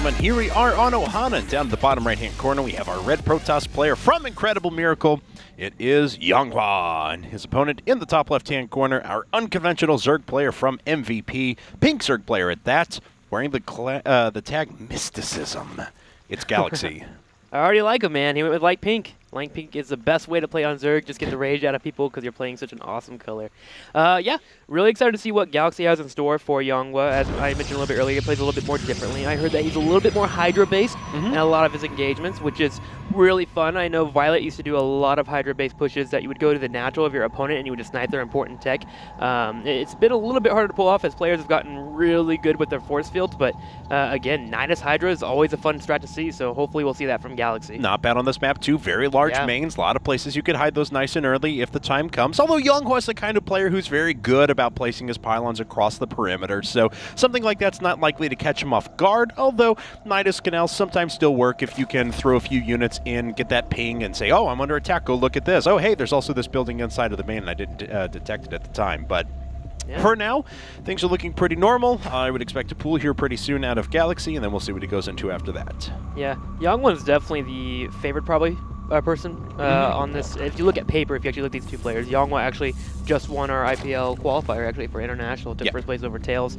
gentlemen, here we are on Ohana. Down in the bottom right-hand corner, we have our red Protoss player from Incredible Miracle. It is Yanghua, and his opponent in the top left-hand corner, our unconventional Zerg player from MVP, pink Zerg player at that, wearing the tag Mysticism. It's Galaxy. I already like him, man. He went with light pink. Light pink is the best way to play on Zerg. Just get the rage out of people because you're playing such an awesome color. Yeah, really excited to see what Galaxy has in store for Yanghua. As I mentioned a little bit earlier, he plays a little bit more differently. I heard that he's a little bit more Hydra-based in a lot of his engagements, which is really fun. I know Violet used to do a lot of Hydra-based pushes that you would go to the natural of your opponent and you would just snipe their important tech. It's been a little bit harder to pull off as players have gotten really good with their force fields, but again, Nidus Hydra is always a fun strat to see, so hopefully we'll see that from Galaxy. Not bad on this map, too. Very large mains, a lot of places you could hide those nice and early if the time comes. Although Yanghua is the kind of player who's very good about placing his pylons across the perimeter, so something like that's not likely to catch him off guard, although Nidus Canal sometimes still work if you can throw a few units in, get that ping, and say, oh, I'm under attack, go look at this. Oh, hey, there's also this building inside of the main, and I didn't detect it at the time, but for now, things are looking pretty normal. I would expect a pool here pretty soon out of Galaxy, and then we'll see what he goes into after that. Yeah, Yanghua's definitely the favorite, probably, person on this. If you look at paper, if you actually look at these two players, Yanghua actually just won our IPL qualifier, actually, for International, took first place over Tails.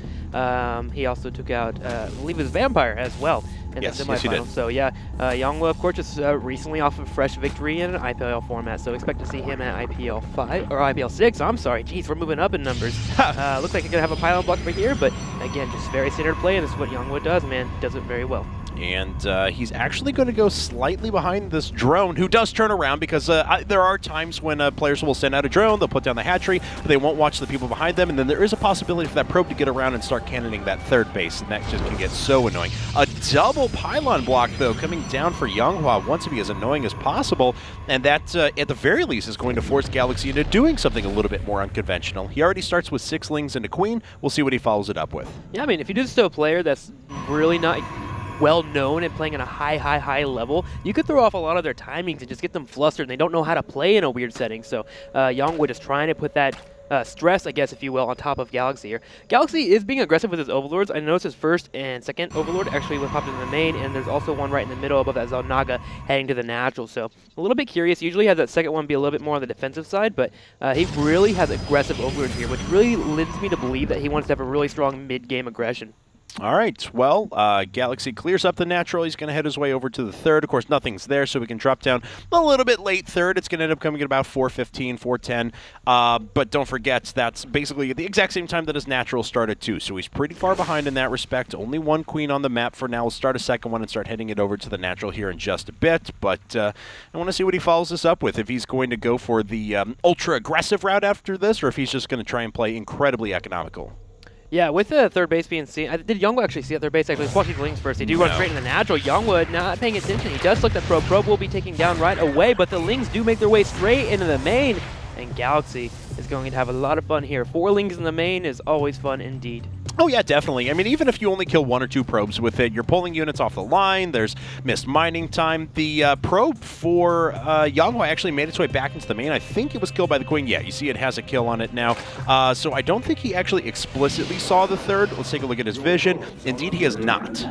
He also took out, I believe it was Vampire as well in the semifinals. So yeah, Yanghua, of course, just recently off of fresh victory in an IPL format, so expect to see him at IPL 5, or IPL 6, I'm sorry. Jeez, we're moving up in numbers. Looks like he's going to have a pylon block for here, but again, just very standard play, and this is what Yanghua does, man. Does it very well. And he's actually going to go slightly behind this drone, who does turn around because there are times when players will send out a drone, they'll put down the hatchery, but they won't watch the people behind them, and then there is a possibility for that probe to get around and start cannoning that third base, and that just can get so annoying. A double pylon block, though, coming down for Yanghua wants to be as annoying as possible, and that, at the very least, is going to force Galaxy into doing something a little bit more unconventional. He already starts with 6 lings into Queen. We'll see what he follows it up with. Yeah, I mean, if you do this to a player that's really not well known and playing at a high level, you could throw off a lot of their timings and just get them flustered, and they don't know how to play in a weird setting. So Yanghua is trying to put that stress, I guess, if you will, on top of Galaxy here. Galaxy is being aggressive with his overlords. I noticed his first and second overlord actually was popped in the main, and there's also one right in the middle above that Zelnaga heading to the natural. So a little bit curious. Usually has that second one be a little bit more on the defensive side, but he really has aggressive overlords here, which really leads me to believe that he wants to have a really strong mid-game aggression. All right, well, Galaxy clears up the natural. He's going to head his way over to the third. Of course, nothing's there, so we can drop down a little bit late third. It's going to end up coming at about 4:15, 4:10. But don't forget, that's basically the exact same time that his natural started, too. So he's pretty far behind in that respect. Only one queen on the map for now. We'll start a second one and start heading it over to the natural here in just a bit. But I want to see what he follows this up with, if he's going to go for the ultra-aggressive route after this, or if he's just going to try and play incredibly economical. Yeah, with the third base being seen, did Yanghua actually see that third base? Actually, let's watch these lings first. They do run straight in the natural. Yanghua not paying attention. He does look at probe. Probe will be taken down right away, but the lings do make their way straight into the main, and Galaxy is going to have a lot of fun here. 4 lings in the main is always fun indeed. Oh, yeah, definitely. I mean, even if you only kill 1 or 2 probes with it, you're pulling units off the line, there's missed mining time. The probe for Yanghua actually made its way back into the main. I think it was killed by the Queen. Yeah, you see it has a kill on it now. So I don't think he actually explicitly saw the third. Let's take a look at his vision. Indeed, he has not.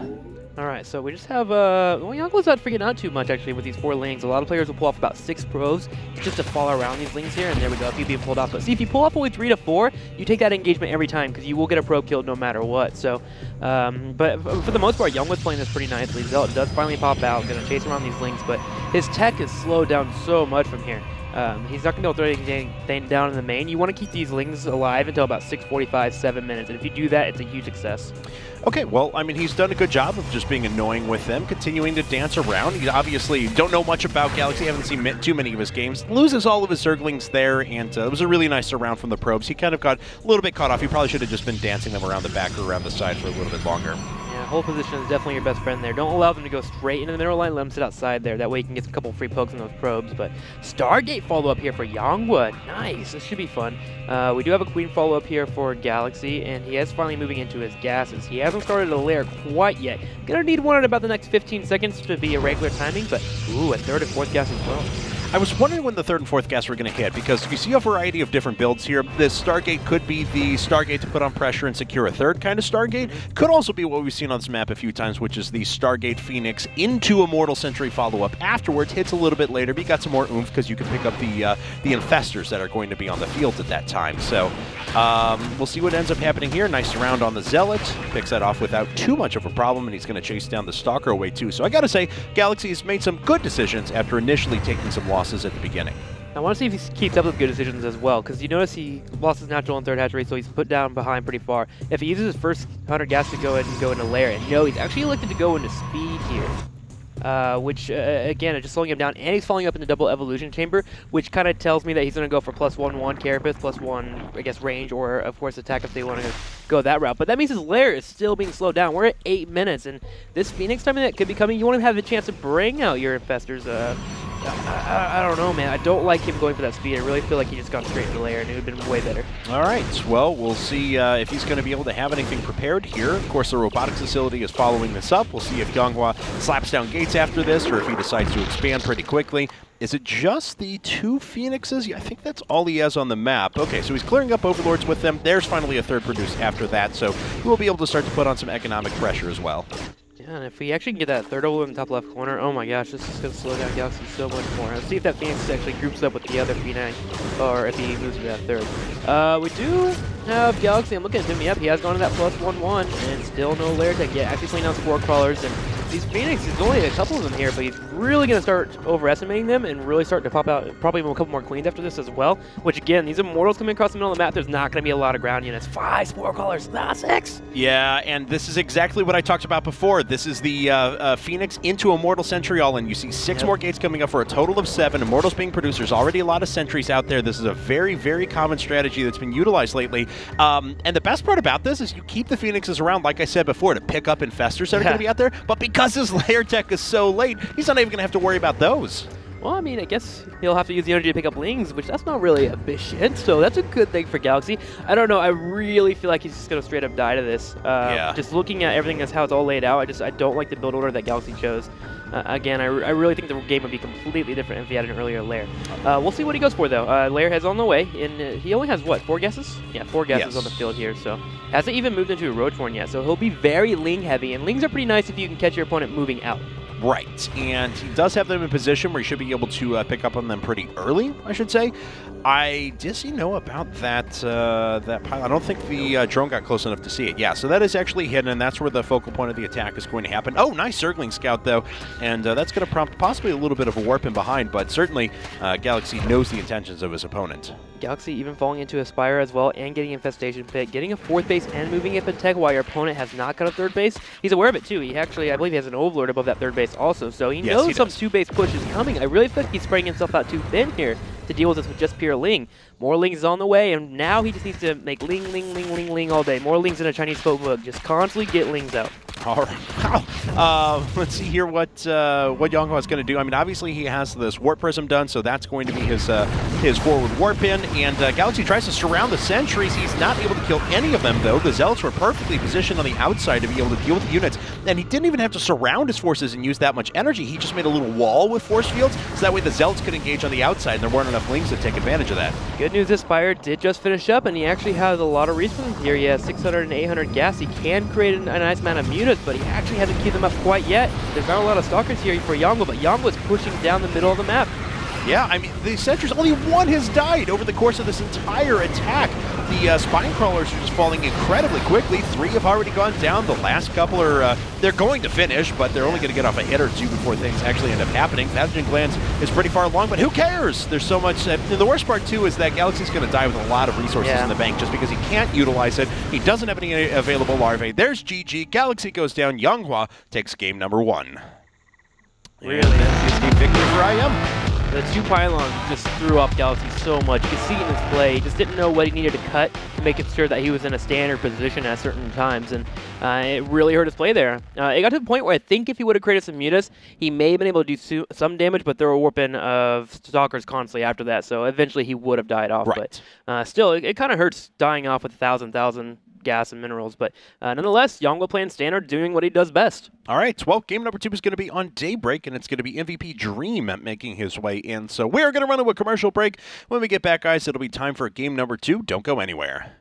All right, so we just have, well, Yanghwa's not freaking out too much, actually, with these 4 lings. A lot of players will pull off about 6 probes just to fall around these lings here, and there we go, a few being pulled off. But see, if you pull off only 3 to 4, you take that engagement every time, because you will get a probe killed no matter what. So, but for the most part, Yanghwa's playing this pretty nicely. Zelt does finally pop out, going to chase around these lings, but his tech is slowed down so much from here. He's not going to be able to throw anything down in the main. You want to keep these lings alive until about 6:45, 7 minutes, and if you do that, it's a huge success. Okay, well, I mean, he's done a good job of just being annoying with them, continuing to dance around. You obviously don't know much about Galaxy, haven't seen too many of his games. Loses all of his Zerglings there, and it was a really nice round from the probes. He kind of got a little bit caught off. He probably should have just been dancing them around the back or around the side for a little bit longer. Yeah, hold position is definitely your best friend there. Don't allow them to go straight into the middle line. Let them sit outside there. That way you can get a couple free pokes on those probes. But Stargate follow-up here for Yanghua. Nice. This should be fun. We do have a Queen follow-up here for Galaxy, and he is finally moving into his gases. He hasn't started a lair quite yet. Gonna need one in about the next 15 seconds to be a regular timing, but ooh, a third and fourth gas as well. I was wondering when the third and fourth gas were going to hit, because you see a variety of different builds here. This Stargate could be the Stargate to put on pressure and secure a third kind of Stargate. Could also be what we've seen on this map a few times, which is the Stargate Phoenix into Immortal Century follow-up afterwards. Hits a little bit later, but you got some more oomph because you can pick up the infestors that are going to be on the field at that time. So we'll see what ends up happening here. Nice round on the Zealot. Picks that off without too much of a problem, and he's going to chase down the Stalker away too. So I got to say, Galaxy's made some good decisions after initially taking some losses at the beginning. I want to see if he keeps up with good decisions as well, because you notice he lost his natural and third hatchery, so he's put down behind pretty far. If he uses his first 100 gas to go ahead and go into lair, and no, he's actually elected to go into speed here. Which, again, is just slowing him down, and he's falling up in the double evolution chamber, which kind of tells me that he's going to go for +1/1 carapace, +1, I guess, range, or, of course, attack if they want to go that route. But that means his lair is still being slowed down. We're at 8 minutes, and this Phoenix timing that could be coming, you want to have the chance to bring out your infestors. I don't know, man. I don't like him going for that speed. I really feel like he just got straight into the lair, and it would have been way better. All right. Well, we'll see if he's going to be able to have anything prepared here. Of course, the robotics facility is following this up. We'll see if Yonghua slaps down gates after this, or if he decides to expand pretty quickly. Is it just the 2 Phoenixes? Yeah, I think that's all he has on the map. Okay, so he's clearing up Overlords with them. There's finally a third produced after that, so he will be able to start to put on some economic pressure as well. Yeah, and if we actually can get that third over in the top left corner, oh my gosh, this is going to slow down Galaxy so much more. Let's see if that Phoenix actually groups up with the other Phoenix, or if he moves to that third. We do have Galaxy. I'm looking at him. Yep, he has gone to that +1/1, and still no lair tech yet. Actually playing down Spore Crawlers, and these Phoenix, there's only a couple of them here, but he's really going to start overestimating them and really start to pop out probably a couple more queens after this as well, which again, these Immortals coming across the middle of the map, there's not going to be a lot of ground units. 5 Spore Crawlers, not 6. Yeah, and this is exactly what I talked about before. This is the Phoenix into Immortal Sentry all in. You see 6 more gates coming up for a total of 7. Immortals being produced. There's already a lot of sentries out there. This is a very, very common strategy that's been utilized lately. And the best part about this is you keep the Phoenixes around, like I said before, to pick up infestors that are going to be out there, but because his lair tech is so late, he's not even going to have to worry about those. Well, I mean, I guess he'll have to use the energy to pick up Lings, which that's not really efficient, so that's a good thing for Galaxy. I don't know, I really feel like he's just going to straight up die to this. Just looking at everything as how it's all laid out, I don't like the build order that Galaxy chose. Again, I really think the game would be completely different if he had an earlier lair. We'll see what he goes for, though. Lair has on the way, and he only has, what, 4 guesses? Yeah, 4 guesses on the field here, so hasn't even moved into a Roach-Horn yet, so he'll be very Ling heavy, and Lings are pretty nice if you can catch your opponent moving out. Right, and he does have them in position where he should be able to pick up on them pretty early, I should say. Does he know about that that pilot? I don't think the drone got close enough to see it. Yeah, so that is actually hidden, and that's where the focal point of the attack is going to happen. Oh, nice circling scout, though, and that's going to prompt possibly a little bit of a warp in behind, but certainly Galaxy knows the intentions of his opponent. Galaxy even falling into Aspire as well and getting Infestation Pit, getting a 4th base and moving it Tech while your opponent has not got a 3rd base. He's aware of it too. He actually, I believe he has an Overlord above that 3rd base also, so he knows some 2-base push is coming. I really feel like he's spreading himself out too thin here to deal with this with just pure Ling. More Lings is on the way, and now he just needs to make Ling, Ling, Ling, Ling, Ling all day. More Lings in a Chinese folk book. Just constantly get Lings out. All right. Let's see here what Yonghua is going to do. I mean, obviously he has this Warp Prism done, so that's going to be his forward warp in. And Galaxy tries to surround the sentries. He's not able to kill any of them, though. The Zealots were perfectly positioned on the outside to be able to deal with the units. And he didn't even have to surround his forces and use that much energy. He just made a little wall with force fields, so that way the Zealots could engage on the outside, and there weren't enough Lings to take advantage of that. Good news, Aspire did just finish up, and he actually has a lot of respawns here. He has 600 and 800 gas. He can create a nice amount of mutas, but he actually hasn't queued them up quite yet. There's not a lot of Stalkers here for Yonghua, but Yonghua is pushing down the middle of the map. Yeah, I mean, the sentries, only 1 has died over the course of this entire attack. The Spine Crawlers are just falling incredibly quickly. 3 have already gone down. The last couple are, they're going to finish, but they're only going to get off a hit or 2 before things actually end up happening. Pathogen Glands is pretty far along, but who cares? There's so much. The worst part, too, is that Galaxy's going to die with a lot of resources in the bank just because he can't utilize it. He doesn't have any available larvae. There's GG. Galaxy goes down. Yonghua takes game number 1. Really? That's the victory for IM. The 2 pylons just threw off Galaxy so much. You could see it in his play. He just didn't know what he needed to cut to make it sure that he was in a standard position at certain times, and it really hurt his play there. It got to the point where I think if he would have created some mutas, he may have been able to do some damage, but there were warping of Stalkers constantly after that, so eventually he would have died off. Right. But still, it kind of hurts dying off with 1,000 gas and minerals. But nonetheless, Yongwa playing standard, doing what he does best. All right, well, game number 2 is going to be on Daybreak, and it's going to be MVP Dream making his way in. So we're going to run to a commercial break. When we get back, guys, it'll be time for game number 2. Don't go anywhere.